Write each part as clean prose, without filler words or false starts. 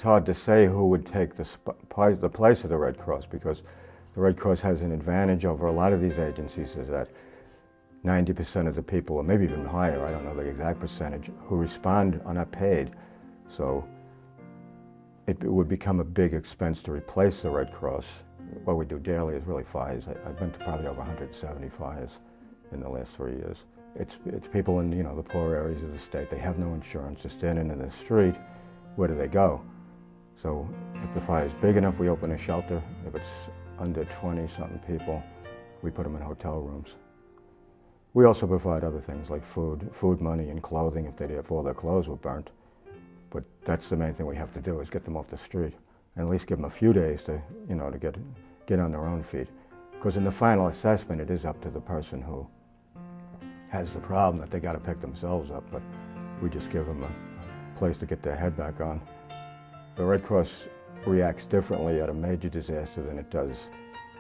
it's hard to say who would take the place of the Red Cross, because the Red Cross has an advantage over a lot of these agencies, is that 90% of the people, or maybe even higher, I don't know the exact percentage, who respond are not paid. So it would become a big expense to replace the Red Cross. What we do daily is really fires. I've been to probably over 170 fires in the last 3 years. It's people in the poor areas of the state. They have no insurance. They're standing in the street. Where do they go? So if the fire is big enough, we open a shelter. If it's under 20-something people, we put them in hotel rooms. We also provide other things like food money, and clothing if all their clothes were burnt. But that's the main thing we have to do, is get them off the street, and at least give them a few days to get on their own feet. Because in the final assessment, it is up to the person who has the problem that they got to pick themselves up. But we just give them a place to get their head back on. The Red Cross reacts differently at a major disaster than it does,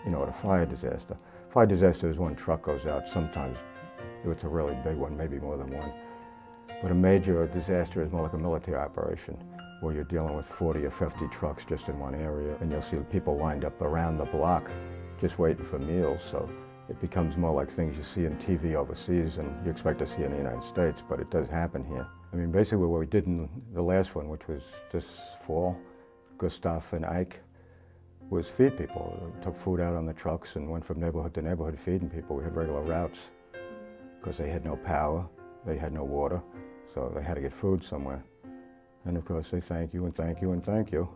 at a fire disaster. Fire disaster is when truck goes out. Sometimes if it's a really big one, maybe more than one. But a major disaster is more like a military operation, where you're dealing with 40 or 50 trucks just in one area, and you'll see people lined up around the block just waiting for meals. So it becomes more like things you see in TV overseas and you expect to see in the United States, but it does happen here. I mean, basically what we did in the last one, which was this fall, Gustav and Ike, was feed people. We took food out on the trucks and went from neighborhood to neighborhood feeding people. We had regular routes because they had no power, they had no water, so they had to get food somewhere. And of course they thank you and thank you and thank you.